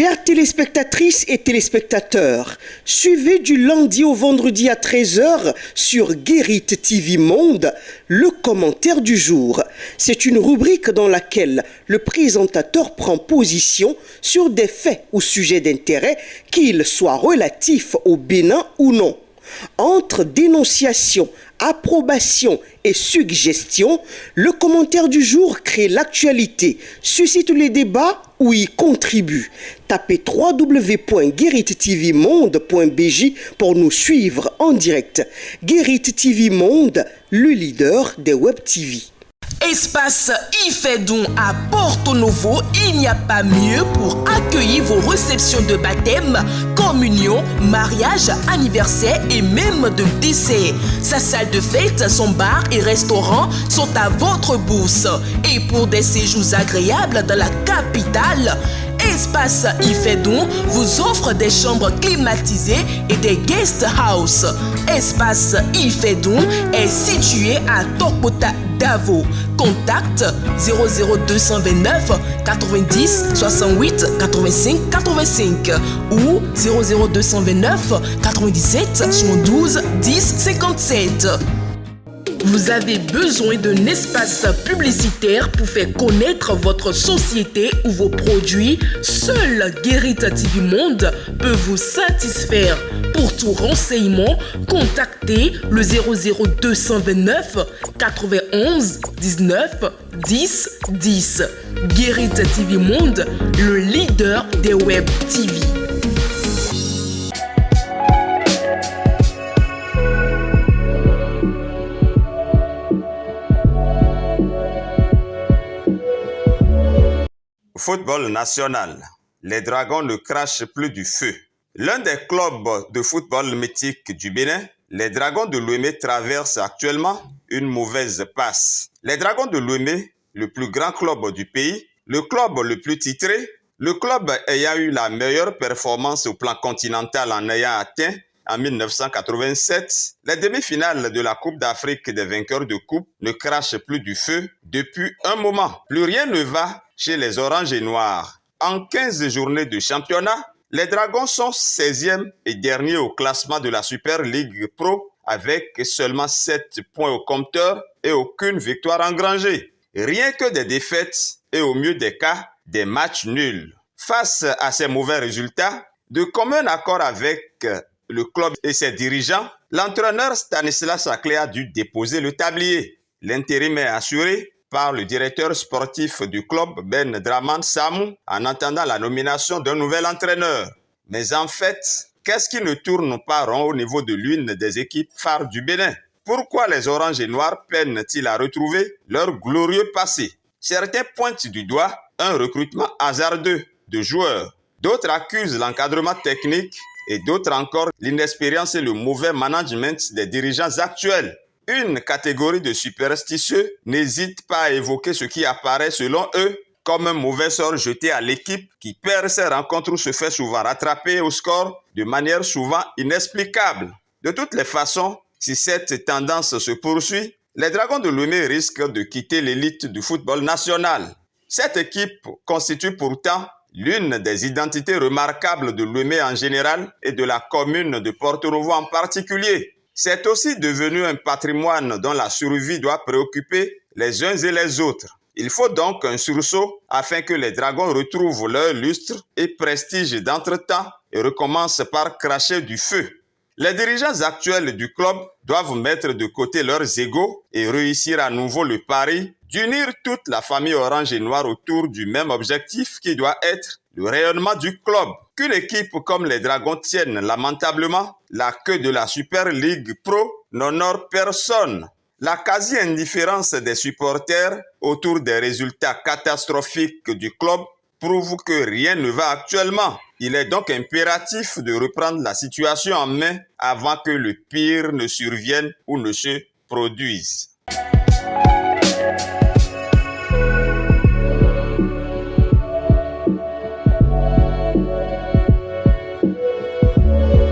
Chères téléspectatrices et téléspectateurs, suivez du lundi au vendredi à 13 h sur Guérit TV Monde le commentaire du jour. C'est une rubrique dans laquelle le présentateur prend position sur des faits ou sujets d'intérêt, qu'ils soient relatifs au Bénin ou non. Entre dénonciation, approbation et suggestion, le commentaire du jour crée l'actualité, suscite les débats ou y contribue. Tapez www.gueritvmonde.bj pour nous suivre en direct. Guérit TV Monde, le leader des Web TV. Espace Ifedon à Porto Novo, il n'y a pas mieux pour accueillir vos réceptions de baptême, communion, mariage, anniversaire et même de décès. Sa salle de fête, son bar et restaurant sont à votre bourse. Et pour des séjours agréables dans la capitale, Espace Ifedon vous offre des chambres climatisées et des guest house. Espace Ifedon est situé à Tokota Davo. Contact 00229 90 68 85 85 ou 00229 97 72 10 57. Vous avez besoin d'un espace publicitaire pour faire connaître votre société ou vos produits? Seul Guérit TV Monde peut vous satisfaire. Pour tout renseignement, contactez le 00229 91 19 10 10. Guérit TV Monde, le leader des Web TV. Football national. Les Dragons ne crachent plus du feu. L'un des clubs de football mythique du Bénin, les Dragons de Lomé traversent actuellement une mauvaise passe. Les Dragons de Lomé, le plus grand club du pays, le club le plus titré, le club ayant eu la meilleure performance au plan continental en ayant atteint en 1987, les demi-finales de la Coupe d'Afrique des vainqueurs de coupe ne crachent plus du feu depuis un moment. Plus rien ne va chez les Oranges et Noirs. En 15 journées de championnat, les Dragons sont 16e et dernier au classement de la Super League Pro avec seulement 7 points au compteur et aucune victoire engrangée. Rien que des défaites et au mieux des cas, des matchs nuls. Face à ces mauvais résultats, de commun accord avec le club et ses dirigeants, l'entraîneur Stanislas Aclé a dû déposer le tablier. L'intérim est assuré par le directeur sportif du club, Ben Draman Samou, en attendant la nomination d'un nouvel entraîneur. Mais en fait, qu'est-ce qui ne tourne pas rond au niveau de l'une des équipes phares du Bénin? Pourquoi les Oranges et Noirs peinent-ils à retrouver leur glorieux passé? Certains pointent du doigt un recrutement hasardeux de joueurs. D'autres accusent l'encadrement technique et d'autres encore l'inexpérience et le mauvais management des dirigeants actuels. Une catégorie de superstitieux n'hésite pas à évoquer ce qui apparaît selon eux comme un mauvais sort jeté à l'équipe qui perd ses rencontres ou se fait souvent rattraper au score de manière souvent inexplicable. De toutes les façons, si cette tendance se poursuit, les Dragons de Lomé risquent de quitter l'élite du football national. Cette équipe constitue pourtant l'une des identités remarquables de Lomé en général et de la commune de Porto Novo en particulier. C'est aussi devenu un patrimoine dont la survie doit préoccuper les uns et les autres. Il faut donc un sursaut afin que les Dragons retrouvent leur lustre et prestige d'antre-temps et recommencent par cracher du feu. Les dirigeants actuels du club doivent mettre de côté leurs égos et réussir à nouveau le pari d'unir toute la famille orange et noire autour du même objectif qui doit être le rayonnement du club. Qu'une équipe comme les Dragons tienne lamentablement la queue de la Super League Pro n'honore personne. La quasi-indifférence des supporters autour des résultats catastrophiques du club prouve que rien ne va actuellement. Il est donc impératif de reprendre la situation en main avant que le pire ne survienne ou ne se produise.